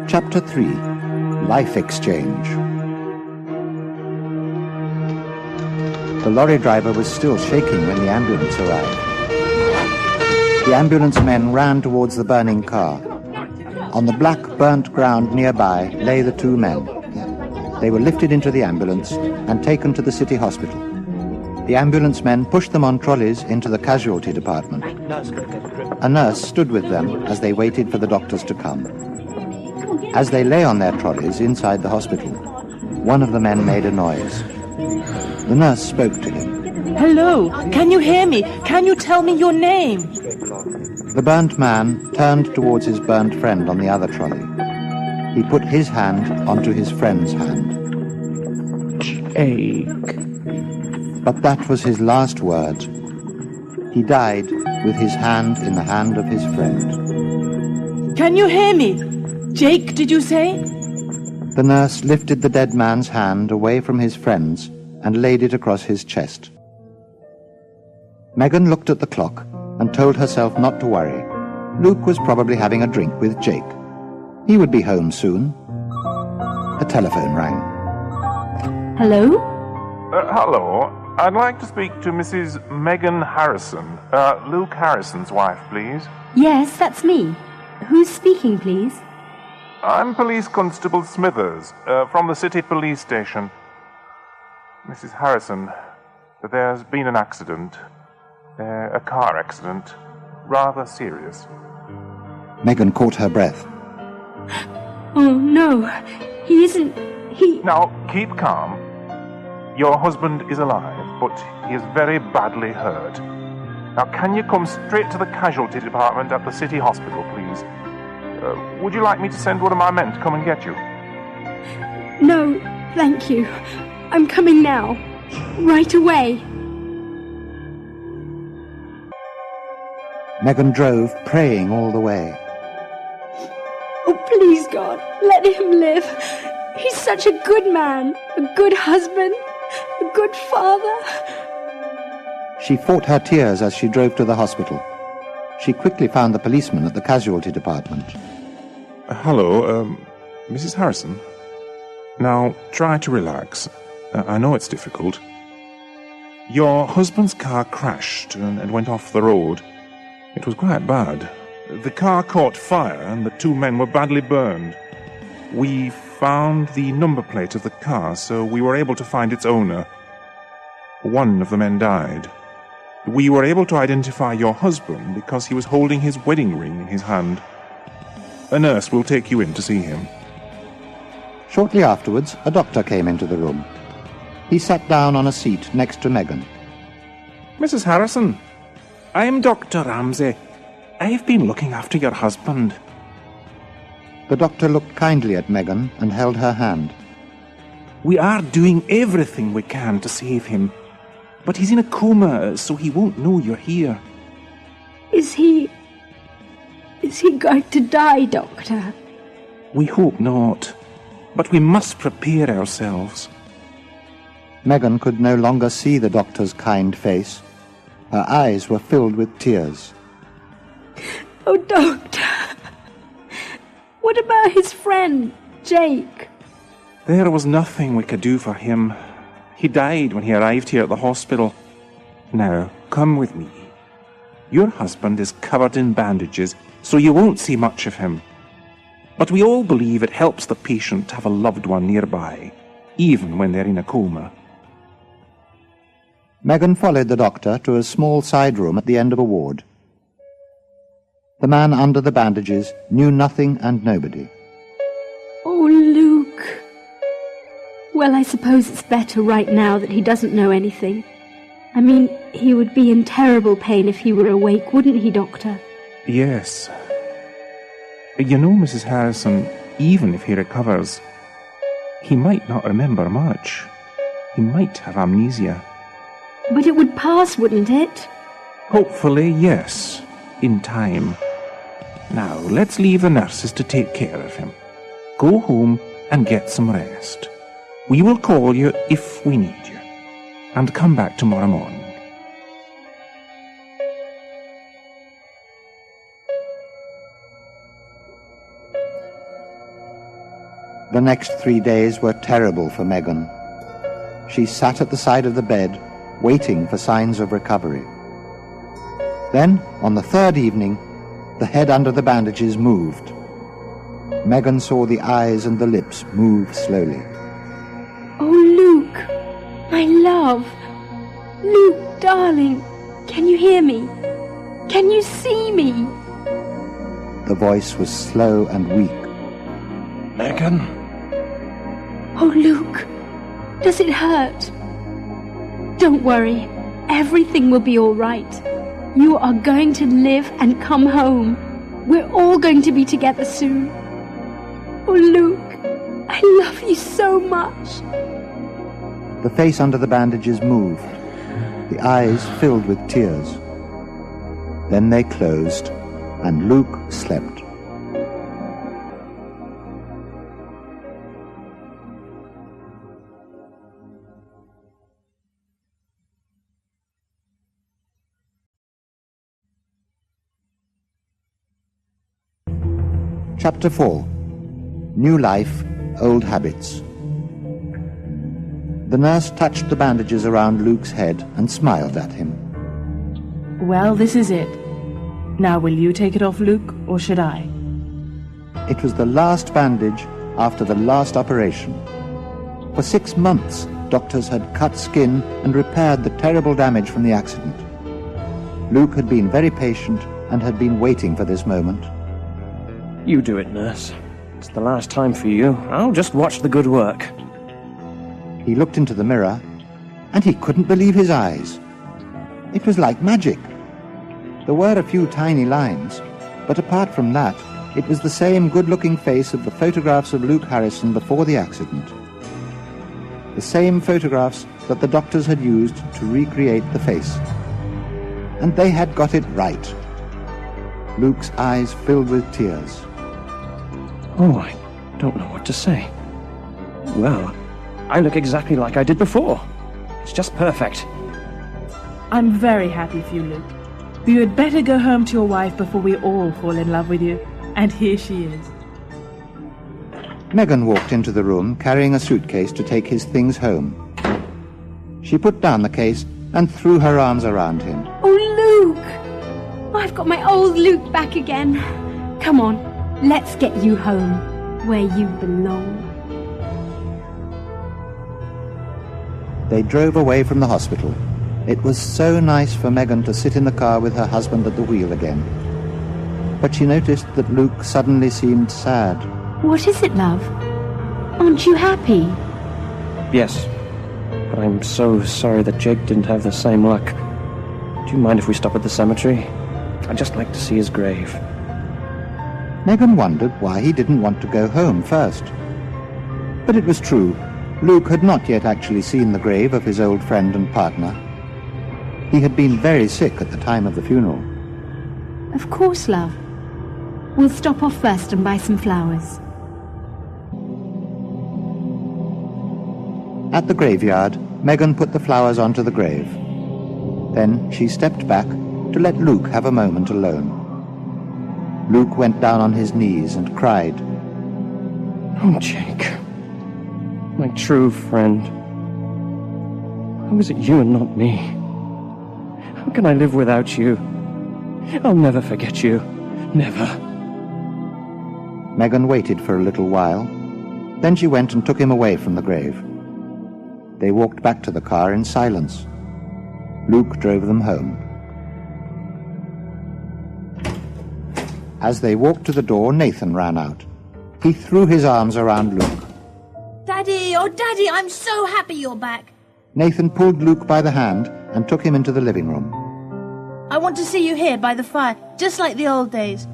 Chapter 3. Life Exchange. The lorry driver was still shaking when the ambulance arrived. The ambulance men ran towards the burning car. On the black, burnt ground nearby lay the two men. They were lifted into the ambulance and taken to the city hospital. The ambulance men pushed them on trolleys into the casualty department. A nurse stood with them as they waited for the doctors to come. As they lay on their trolleys inside the hospital, one of the men made a noise. The nurse spoke to him. Hello, can you hear me? Can you tell me your name? The burnt man turned towards his burnt friend on the other trolley. He put his hand onto his friend's hand. Jake. But that was his last word. He died with his hand in the hand of his friend. Can you hear me? Jake, did you say? The nurse lifted the dead man's hand away from his friend's and laid it across his chest. Megan looked at the clock and told herself not to worry. Luke was probably having a drink with Jake. He would be home soon. The telephone rang. Hello? Hello. I'd like to speak to Mrs. Megan Harrison, Luke Harrison's wife, please. Yes, that's me. Who's speaking, please? I'm Police Constable Smithers, from the city police station. Mrs. Harrison, there's been an accident. A car accident. Rather serious. Megan caught her breath. Oh, no. He isn't... Now, keep calm. Your husband is alive, but he is very badly hurt. Now, can you come straight to the casualty department at the city hospital, please? Would you like me to send one of my men to come and get you? No, thank you. I'm coming now. Right away. Megan drove, praying all the way. Oh, please, God, let him live. He's such a good man, a good husband, a good father. She fought her tears as she drove to the hospital. She quickly found the policeman at the casualty department. Hello, Mrs. Harrison. Now, try to relax. I know it's difficult. Your husband's car crashed and went off the road. It was quite bad. The car caught fire and the two men were badly burned. We found the number plate of the car, so we were able to find its owner. One of the men died. We were able to identify your husband because he was holding his wedding ring in his hand. A nurse will take you in to see him. Shortly afterwards, a doctor came into the room. He sat down on a seat next to Megan. Mrs. Harrison, I'm Dr. Ramsey. I've been looking after your husband. The doctor looked kindly at Megan and held her hand. We are doing everything we can to save him, but he's in a coma, so he won't know you're here. Is he going to die, Doctor? We hope not, but we must prepare ourselves. Megan could no longer see the doctor's kind face. Her eyes were filled with tears. Oh, Doctor. What about his friend, Jake? There was nothing we could do for him. He died when he arrived here at the hospital. Now, come with me. Your husband is covered in bandages, so you won't see much of him. But we all believe it helps the patient to have a loved one nearby, even when they're in a coma. Megan followed the doctor to a small side room at the end of a ward. The man under the bandages knew nothing and nobody. Oh, Luke. Well, I suppose it's better right now that he doesn't know anything. I mean, he would be in terrible pain if he were awake, wouldn't he, Doctor? Yes. You know, Mrs. Harrison, even if he recovers, he might not remember much. He might have amnesia. But it would pass, wouldn't it? Hopefully, yes, in time. Now, let's leave the nurses to take care of him. Go home and get some rest. We will call you if we need you. And come back tomorrow morning. The next 3 days were terrible for Megan. She sat at the side of the bed, waiting for signs of recovery. Then, on the third evening, the head under the bandages moved. Megan saw the eyes and the lips move slowly. Oh, Luke, my love. Luke, darling, can you hear me? Can you see me? The voice was slow and weak. Megan? Oh, Luke, does it hurt? Don't worry, everything will be all right. You are going to live and come home. We're all going to be together soon. Oh, Luke, I love you so much. The face under the bandages moved. The eyes filled with tears. Then they closed, and Luke slept. Chapter 4. New Life, Old Habits. The nurse touched the bandages around Luke's head and smiled at him. Well, this is it. Now will you take it off, Luke, or should I? It was the last bandage after the last operation. For 6 months, doctors had cut skin and repaired the terrible damage from the accident. Luke had been very patient and had been waiting for this moment. You do it, nurse. It's the last time for you. I'll just watch the good work. He looked into the mirror, and he couldn't believe his eyes. It was like magic. There were a few tiny lines, but apart from that, it was the same good-looking face of the photographs of Luke Harrison before the accident. The same photographs that the doctors had used to recreate the face. And they had got it right. Luke's eyes filled with tears. Oh, I don't know what to say. Well, I look exactly like I did before. It's just perfect. I'm very happy for you, Luke. But you had better go home to your wife before we all fall in love with you. And here she is. Megan walked into the room carrying a suitcase to take his things home. She put down the case and threw her arms around him. Oh, Luke! I've got my old Luke back again. Come on, let's get you home, where you belong. They drove away from the hospital. It was so nice for Megan to sit in the car with her husband at the wheel again. But she noticed that Luke suddenly seemed sad. What is it, love? Aren't you happy? Yes, but I'm so sorry that Jake didn't have the same luck. Do you mind if we stop at the cemetery? I'd just like to see his grave. Megan wondered why he didn't want to go home first. But it was true. Luke had not yet actually seen the grave of his old friend and partner. He had been very sick at the time of the funeral. Of course, love. We'll stop off first and buy some flowers. At the graveyard, Megan put the flowers onto the grave. Then she stepped back to let Luke have a moment alone. Luke went down on his knees and cried. Oh, Jake. My true friend. How is it you and not me? How can I live without you? I'll never forget you. Never. Megan waited for a little while. Then she went and took him away from the grave. They walked back to the car in silence. Luke drove them home. As they walked to the door, Nathan ran out. He threw his arms around Luke. Daddy, oh Daddy, I'm so happy you're back. Nathan pulled Luke by the hand and took him into the living room. I want to see you here by the fire, just like the old days.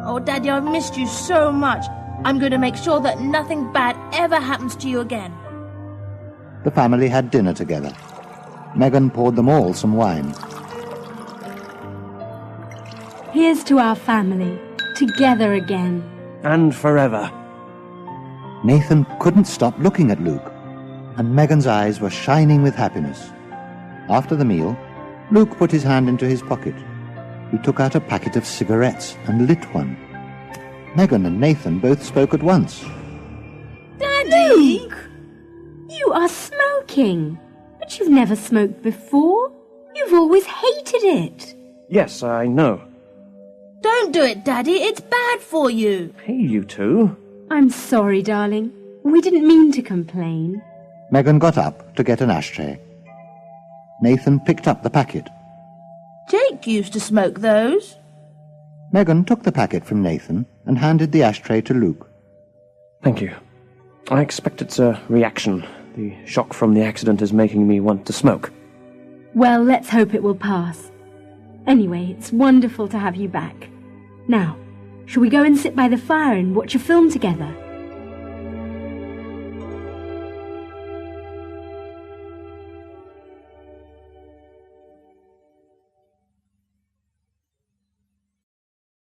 Oh Daddy, I've missed you so much. I'm going to make sure that nothing bad ever happens to you again. The family had dinner together. Megan poured them all some wine. Here's to our family, together again. And forever. Nathan couldn't stop looking at Luke, and Megan's eyes were shining with happiness. After the meal, Luke put his hand into his pocket. He took out a packet of cigarettes and lit one. Megan and Nathan both spoke at once. Daddy! Luke! You are smoking. But you've never smoked before. You've always hated it. Yes, I know. Don't do it, Daddy. It's bad for you. Hey, you two. I'm sorry, darling. We didn't mean to complain. Megan got up to get an ashtray. Nathan picked up the packet. Jake used to smoke those. Megan took the packet from Nathan and handed the ashtray to Luke. Thank you. I expect it's a reaction. The shock from the accident is making me want to smoke. Well, let's hope it will pass. Anyway, it's wonderful to have you back. Now, shall we go and sit by the fire and watch a film together?